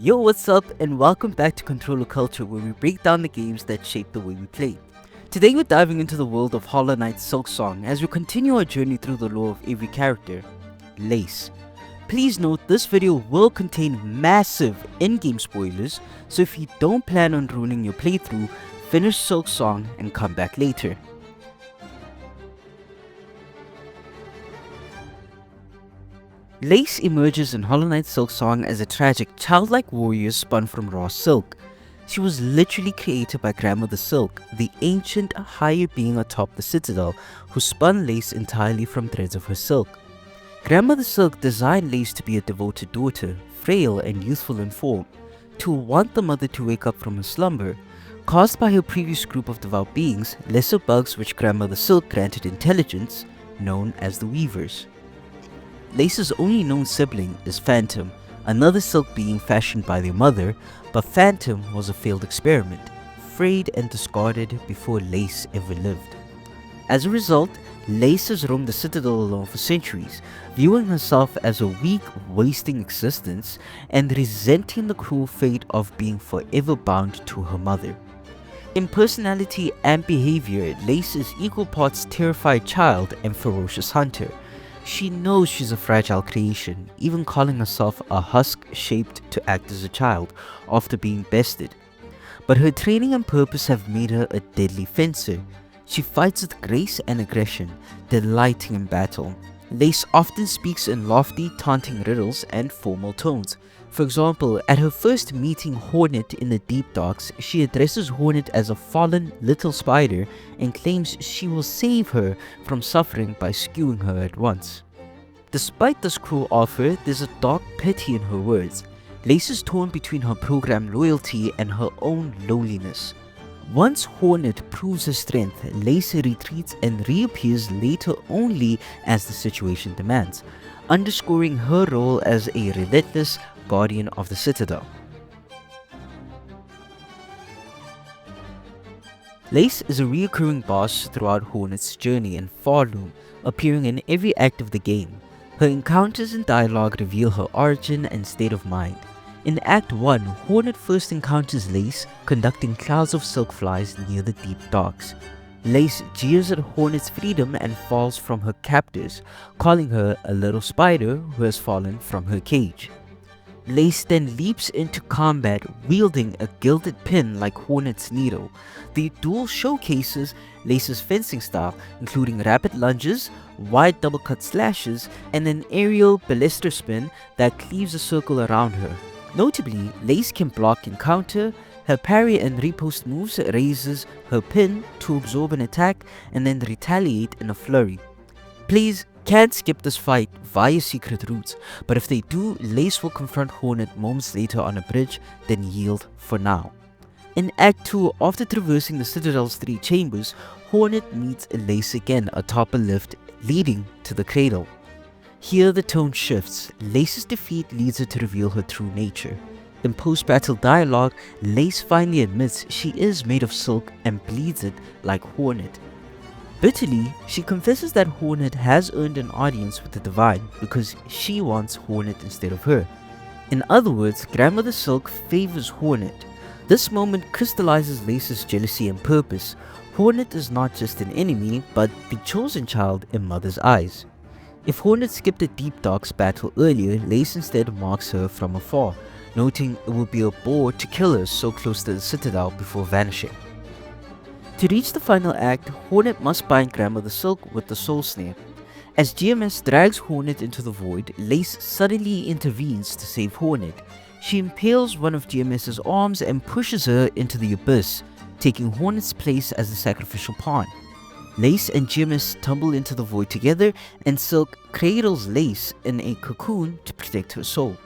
Yo, what's up, and welcome back to Controller Culture, where we break down the games that shape the way we play. Today, we're diving into the world of Hollow Knight's Silksong as we continue our journey through the lore of every character, Lace. Please note this video will contain massive in-game spoilers, so if you don't plan on ruining your playthrough, finish Silksong and come back later. Lace emerges in Hollow Knight's Silksong as a tragic, childlike warrior spun from raw silk. She was literally created by Grandmother Silk, the ancient higher being atop the citadel, who spun Lace entirely from threads of her silk. Grandmother Silk designed Lace to be a devoted daughter, frail and youthful in form, to want the mother to wake up from her slumber. Caused by her previous group of devout beings, lesser bugs which Grandmother Silk granted intelligence, known as the Weavers. Lace's only known sibling is Phantom, another silk being fashioned by their mother, but Phantom was a failed experiment, frayed and discarded before Lace ever lived. As a result, Lace has roamed the citadel alone for centuries, viewing herself as a weak, wasting existence and resenting the cruel fate of being forever bound to her mother. In personality and behavior, Lace is equal parts terrified child and ferocious hunter. She knows she's a fragile creation, even calling herself a husk shaped to act as a child after being bested. But her training and purpose have made her a deadly fencer. She fights with grace and aggression, delighting in battle. Lace often speaks in lofty, taunting riddles and formal tones. For example, at her first meeting Hornet in the Deep Darks, she addresses Hornet as a fallen little spider and claims she will save her from suffering by skewing her at once. Despite this cruel offer, there's a dark pity in her words. Lace is torn between her program loyalty and her own lowliness. Once Hornet proves her strength, Lace retreats and reappears later only as the situation demands, underscoring her role as a relentless guardian of the citadel. Lace is a recurring boss throughout Hornet's journey and Farloom, appearing in every act of the game. Her encounters and dialogue reveal her origin and state of mind. In Act 1, Hornet first encounters Lace conducting clouds of silk flies near the Deep Darks. Lace jeers at Hornet's freedom and falls from her captors, calling her a little spider who has fallen from her cage. Lace then leaps into combat wielding a gilded pin like Hornet's needle. The duel showcases Lace's fencing style, including rapid lunges, wide double cut slashes, and an aerial ballista spin that cleaves a circle around her. Notably, Lace can block and counter. Her parry and riposte moves raises her pin to absorb an attack and then retaliate in a flurry. Players can't skip this fight via secret routes, but if they do, Lace will confront Hornet moments later on a bridge, then yield for now. In Act 2, after traversing the Citadel's 3 chambers, Hornet meets Lace again atop a lift leading to the cradle. Here the tone shifts. Lace's defeat leads her to reveal her true nature. In post-battle dialogue, Lace finally admits she is made of silk and bleeds it like Hornet. Bitterly, she confesses that Hornet has earned an audience with the Divine because she wants Hornet instead of her. In other words, Grandmother Silk favors Hornet. This moment crystallizes Lace's jealousy and purpose. Hornet is not just an enemy, but the chosen child in Mother's eyes. If Hornet skipped a Deep Darks battle earlier, Lace instead marks her from afar, noting it would be a bore to kill her so close to the Citadel before vanishing. To reach the final act, Hornet must bind Grandmother Silk with the Soul Snare. As GMS drags Hornet into the void, Lace suddenly intervenes to save Hornet. She impales one of GMS's arms and pushes her into the abyss, taking Hornet's place as the sacrificial pawn. Lace and GMS tumble into the void together, and Silk cradles Lace in a cocoon to protect her soul.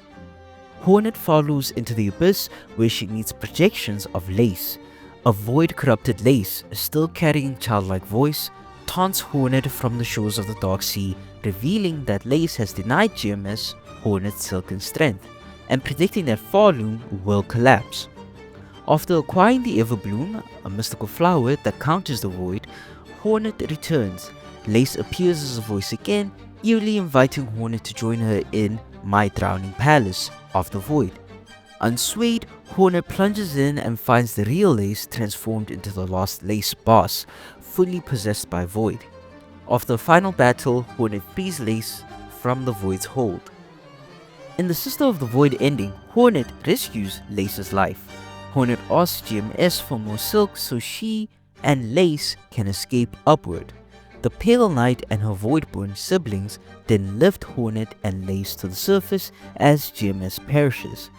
Hornet follows into the abyss, where she meets projections of Lace. A void-corrupted Lace, still carrying childlike voice, taunts Hornet from the shores of the Dark Sea, revealing that Lace has denied GMS Hornet's silken strength, and predicting that Farloom will collapse. After acquiring the Everbloom, a mystical flower that counters the void, Hornet returns. Lace appears as a voice again, eerily inviting Hornet to join her in My Drowning Palace of the Void. Unswayed, Hornet plunges in and finds the real Lace transformed into the lost Lace boss, fully possessed by Void. After a final battle, Hornet frees Lace from the Void's hold. In the Sister of the Void ending, Hornet rescues Lace's life. Hornet asks GMS for more silk so she and Lace can escape upward. The Pale Knight and her Voidborn siblings then lift Hornet and Lace to the surface as GMS perishes.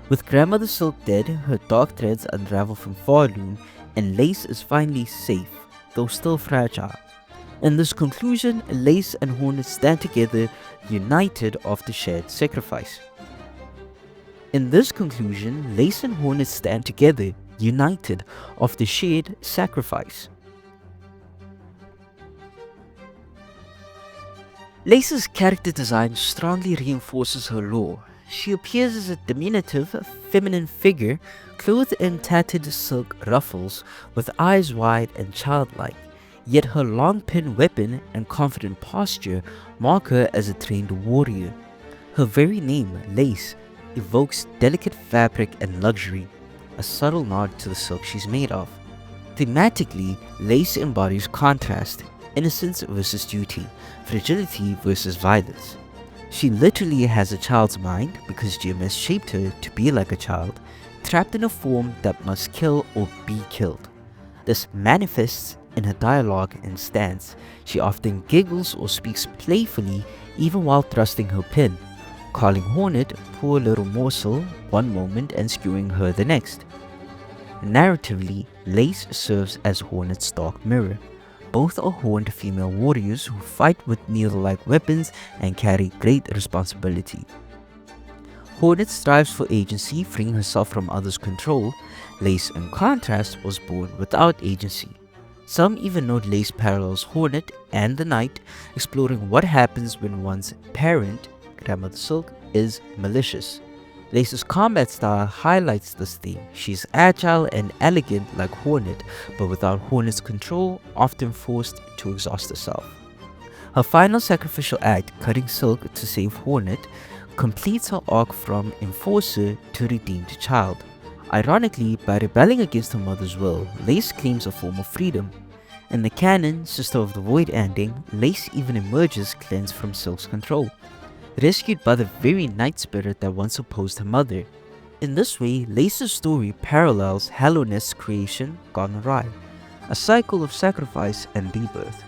With Grandmother Silk dead, her dark threads unravel from Farloom, and Lace is finally safe, though still fragile. In this conclusion, Lace and Hornet stand together, united after shared sacrifice. In this conclusion, Lace and Hornet stand together, united after shared sacrifice. Lace's character design strongly reinforces her lore. She appears as a diminutive, feminine figure, clothed in tattered silk ruffles, with eyes wide and childlike, yet her long pin weapon and confident posture mark her as a trained warrior. Her very name, Lace, evokes delicate fabric and luxury, a subtle nod to the silk she's made of. Thematically, Lace embodies contrast, innocence versus duty, fragility versus violence. She literally has a child's mind because GMS shaped her to be like a child, trapped in a form that must kill or be killed. This manifests in her dialogue and stance. She often giggles or speaks playfully even while thrusting her pin, calling Hornet poor little morsel one moment and skewing her the next. Narratively, Lace serves as Hornet's dark mirror. Both are horned female warriors who fight with needle-like weapons and carry great responsibility. Hornet strives for agency, freeing herself from others' control. Lace, in contrast, was born without agency. Some even note Lace parallels Hornet and the Knight, exploring what happens when one's parent, Grandmother Silk, is malicious. Lace's combat style highlights this theme. She's agile and elegant like Hornet, but without Hornet's control, often forced to exhaust herself. Her final sacrificial act, cutting silk to save Hornet, completes her arc from enforcer to redeemed child. Ironically, by rebelling against her mother's will, Lace claims a form of freedom. In the canon Sister of the Void ending, Lace even emerges cleansed from Silk's control, rescued by the very night spirit that once opposed her mother. In this way, Lace's story parallels Hallownest's creation gone awry, a cycle of sacrifice and rebirth.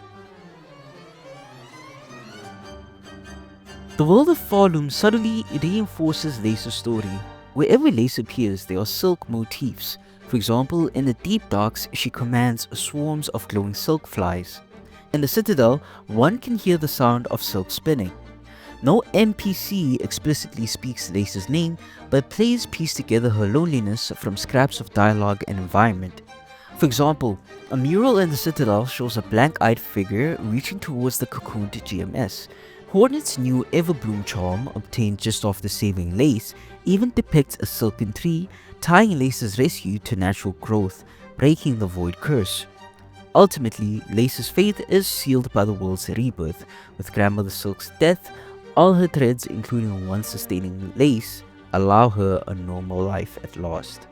The world of Farloom subtly reinforces Lace's story. Wherever Lace appears, there are silk motifs. For example, in the Deep Darks, she commands swarms of glowing silk flies. In the Citadel, one can hear the sound of silk spinning. No NPC explicitly speaks Lace's name, but players piece together her loneliness from scraps of dialogue and environment. For example, a mural in the Citadel shows a blank-eyed figure reaching towards the cocooned GMS. Hornet's new Everbloom charm, obtained just after saving Lace, even depicts a silken tree, tying Lace's rescue to natural growth, breaking the Void curse. Ultimately, Lace's fate is sealed by the world's rebirth. With Grandmother Silk's death, all her threads, including one sustaining Lace, allow her a normal life at last.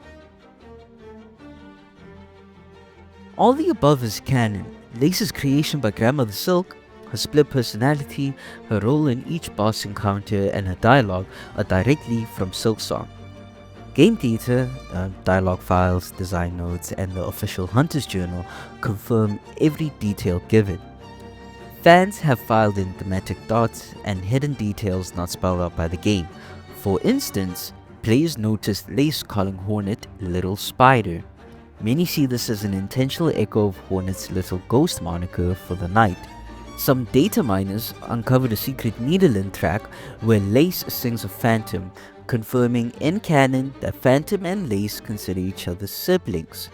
All the above is canon. Lace's creation by Grandmother Silk, her split personality, her role in each boss encounter, and her dialogue are directly from Silksong. Game data, dialogue files, design notes, and the official Hunter's Journal confirm every detail given. Fans have filed in thematic dots and hidden details not spelled out by the game. For instance, players noticed Lace calling Hornet Little Spider. Many see this as an intentional echo of Hornet's Little Ghost moniker for the night. Some data miners uncovered a secret Needlein track where Lace sings a phantom, confirming in canon that Phantom and Lace consider each other siblings.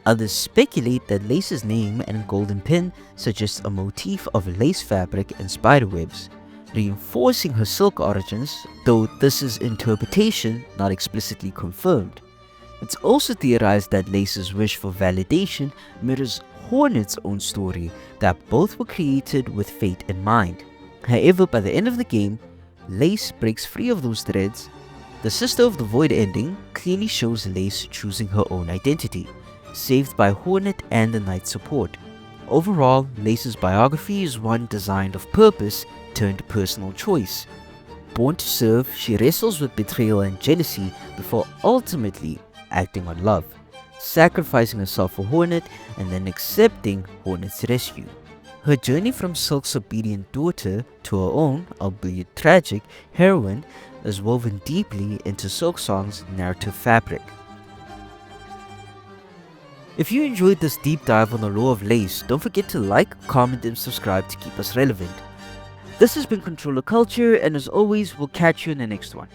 Others speculate that Lace's name and golden pin suggest a motif of lace fabric and spiderwebs, reinforcing her silk origins, though this is interpretation, not explicitly confirmed. It's also theorized that Lace's wish for validation mirrors Hornet's own story, that both were created with fate in mind. However, by the end of the game, Lace breaks free of those threads. The Sister of the Void ending clearly shows Lace choosing her own identity, saved by Hornet and the Knight's support. Overall, Lace's biography is one designed of purpose turned personal choice. Born to serve, she wrestles with betrayal and jealousy before ultimately acting on love, sacrificing herself for Hornet and then accepting Hornet's rescue. Her journey from Silk's obedient daughter to her own, albeit tragic, heroine is woven deeply into Silksong's narrative fabric. If you enjoyed this deep dive on the lore of Lace, don't forget to like, comment and subscribe to keep us relevant. This has been Controller Culture, and as always, we'll catch you in the next one.